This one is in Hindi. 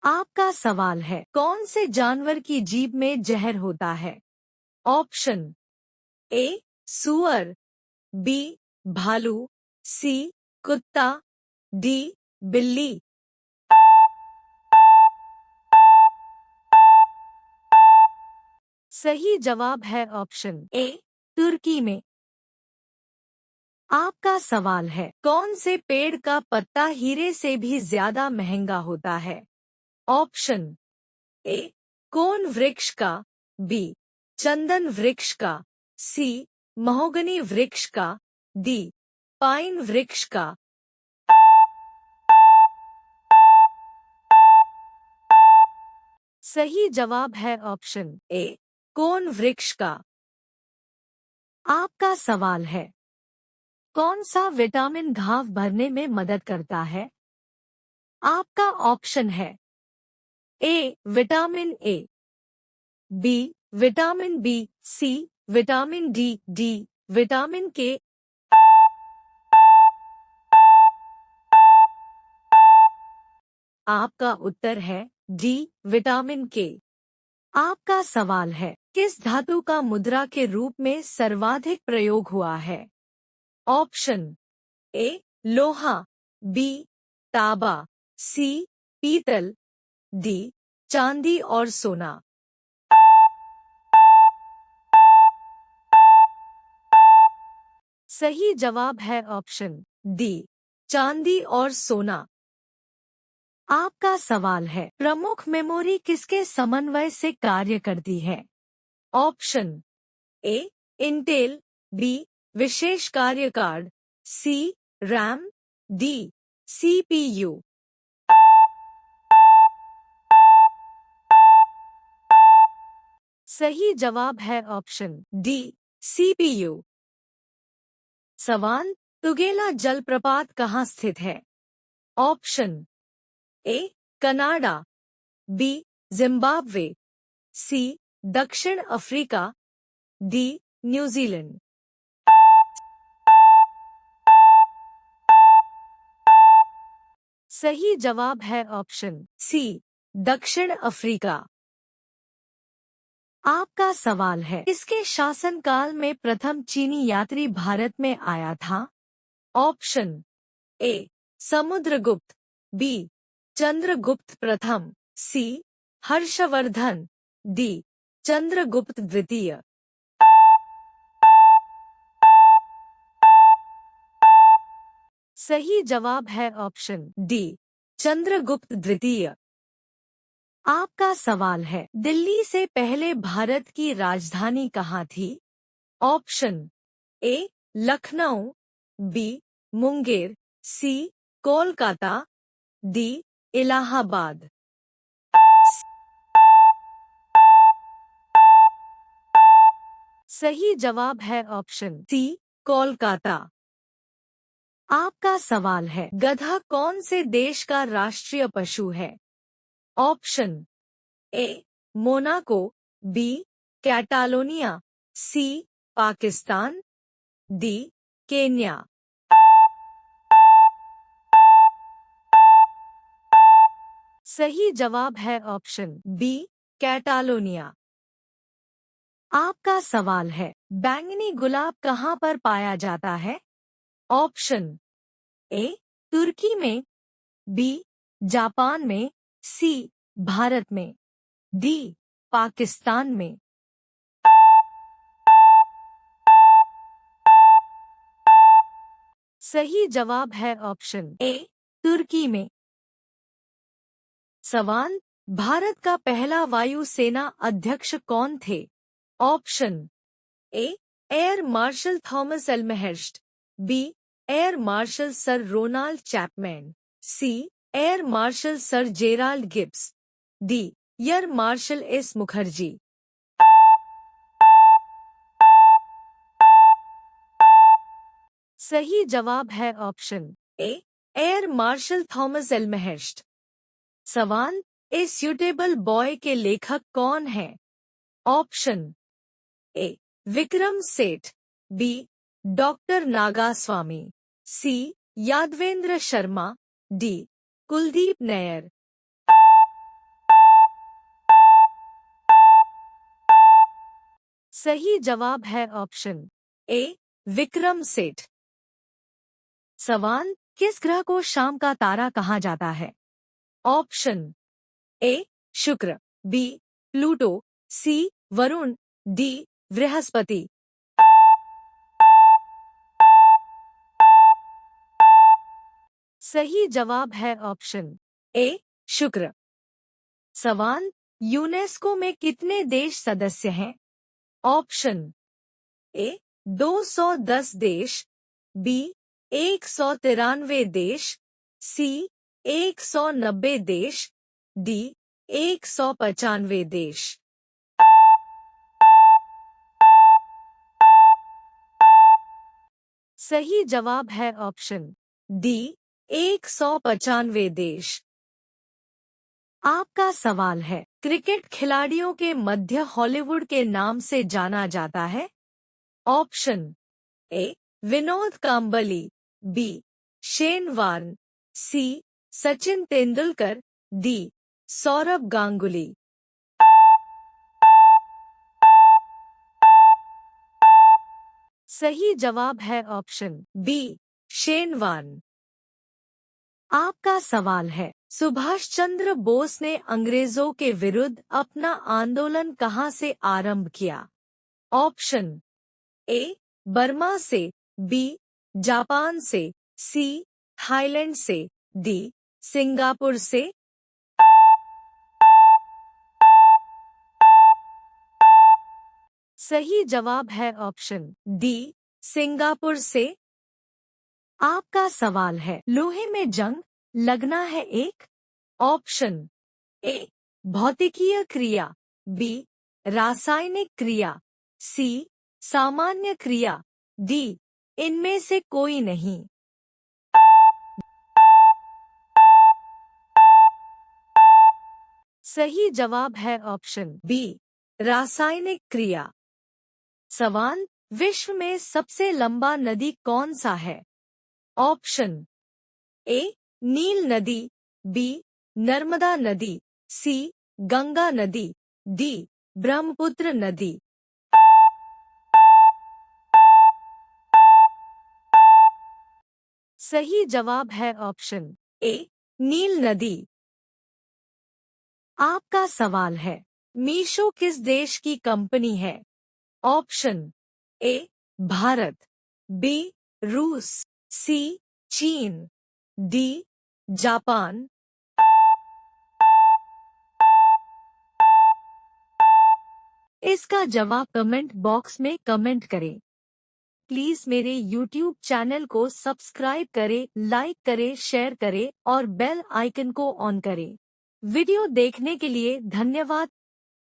आपका सवाल है, कौन से जानवर की जीभ में जहर होता है? ऑप्शन ए सुअर, बी भालू, सी कुत्ता, डी बिल्ली। सही जवाब है ऑप्शन ए तुर्की में। आपका सवाल है, कौन से पेड़ का पत्ता हीरे से भी ज्यादा महंगा होता है? ऑप्शन ए कोन वृक्ष का, बी चंदन वृक्ष का, सी महोगनी वृक्ष का, डी पाइन वृक्ष का। सही जवाब है ऑप्शन ए कोन वृक्ष का। आपका सवाल है, कौन सा विटामिन घाव भरने में मदद करता है? आपका ऑप्शन है A vitamin A, B vitamin B, C vitamin D, D vitamin K. आपका उत्तर है डी विटामिन के। आपका सवाल है, किस धातु का मुद्रा के रूप में सर्वाधिक प्रयोग हुआ है? ऑप्शन ए लोहा, बी तांबा, सी पीतल, डी चांदी और सोना। सही जवाब है ऑप्शन डी चांदी और सोना। आपका सवाल है, प्रमुख मेमोरी किसके समन्वय से कार्य करती है? ऑप्शन ए इंटेल, बी विशेष कार्य कार्ड, सी रैम, डी सीपीयू। सही जवाब है ऑप्शन डी सीपीयू। सवाल, तुगेला जलप्रपात कहाँ स्थित है? Option A Canada, B Zimbabwe, C दक्षिण अफ्रीका, डी न्यूजीलैंड। सही जवाब है ऑप्शन सी दक्षिण अफ्रीका। आपका सवाल है, किसके शासनकाल में प्रथम चीनी यात्री भारत में आया था? Option A Samudragupta, B Chandragupta प्रथम, सी हर्षवर्धन, डी चंद्रगुप्त द्वितीय। सही जवाब है ऑप्शन डी चंद्रगुप्त द्वितीय। आपका सवाल है, दिल्ली से पहले भारत की राजधानी कहाँ थी? Option A Lucknow, B Munger, C Kolkata, D Allahabad. सही जवाब है ऑप्शन सी कोलकाता। आपका सवाल है, गधा कौन से देश का राष्ट्रीय पशु है? Option A Monaco, B Catalonia, C Pakistan, D Kenya. सही जवाब है ऑप्शन बी कैटालोनिया। आपका सवाल है, बैंगनी गुलाब कहाँ पर पाया जाता है? ऑप्शन ए तुर्की में, बी जापान में, सी भारत में, डी पाकिस्तान में। सही जवाब है ऑप्शन ए तुर्की में। सवाल, भारत का पहला वायुसेना अध्यक्ष कौन थे? Option A Air Marshal Thomas Elmhirst, B Air Marshal Sir Ronald Chapman, C Air Marshal Sir Gerald Gibbs, D Air Marshal S Mukherjee. सही जवाब है option A Air Marshal Thomas Elmhirst. सवाल, ए सूटेबल बॉय के लेखक कौन है? ऑप्शन ए विक्रम सेठ, बी डॉक्टर नागास्वामी, सी यादवेंद्र शर्मा, डी कुलदीप नैयर। सही जवाब है ऑप्शन ए विक्रम सेठ। सवाल, किस ग्रह को शाम का तारा कहा जाता है? ऑप्शन ए शुक्र, बी प्लूटो, सी वरुण, डी बृहस्पति। सही जवाब है ऑप्शन ए शुक्र। सवाल, यूनेस्को में कितने देश सदस्य हैं? ऑप्शन ए 210 देश, बी 193 देश, सी 190 देश, डी 195 देश। सही जवाब है ऑप्शन डी 195 देश। आपका सवाल है, क्रिकेट खिलाड़ियों के मध्य हॉलीवुड के नाम से जाना जाता है? Option A Vinod Kambli, B Shane Warne, C Sachin Tendulkar, D Sourav Ganguly. सही जवाब है ऑप्शन बी शेन वार्न। आपका सवाल है, सुभाष चंद्र बोस ने अंग्रेजों के विरुद्ध अपना आंदोलन कहां से आरंभ किया? ऑप्शन ए बर्मा से, बी जापान से, सी थाईलैंड से, डी सिंगापुर से। सही जवाब है ऑप्शन डी सिंगापुर से। आपका सवाल है, लोहे में जंग लगना है एक? ऑप्शन ए भौतिकीय क्रिया, बी रासायनिक क्रिया, सी सामान्य क्रिया, डी इनमें से कोई नहीं। सही जवाब है ऑप्शन बी रासायनिक क्रिया। सवाल, विश्व में सबसे लंबा नदी कौन सा है? ऑप्शन ए नील नदी, बी नर्मदा नदी, सी गंगा नदी, डी ब्रह्मपुत्र नदी। सही जवाब है ऑप्शन ए नील नदी। आपका सवाल है, मीशो किस देश की कंपनी है? ऑप्शन ए भारत, बी रूस, सी चीन, डी जापान। इसका जवाब कमेंट बॉक्स में कमेंट करें। प्लीज मेरे YouTube चैनल को सब्सक्राइब करें, लाइक करें, शेयर करें और बेल आइकन को ऑन करें। वीडियो देखने के लिए धन्यवाद।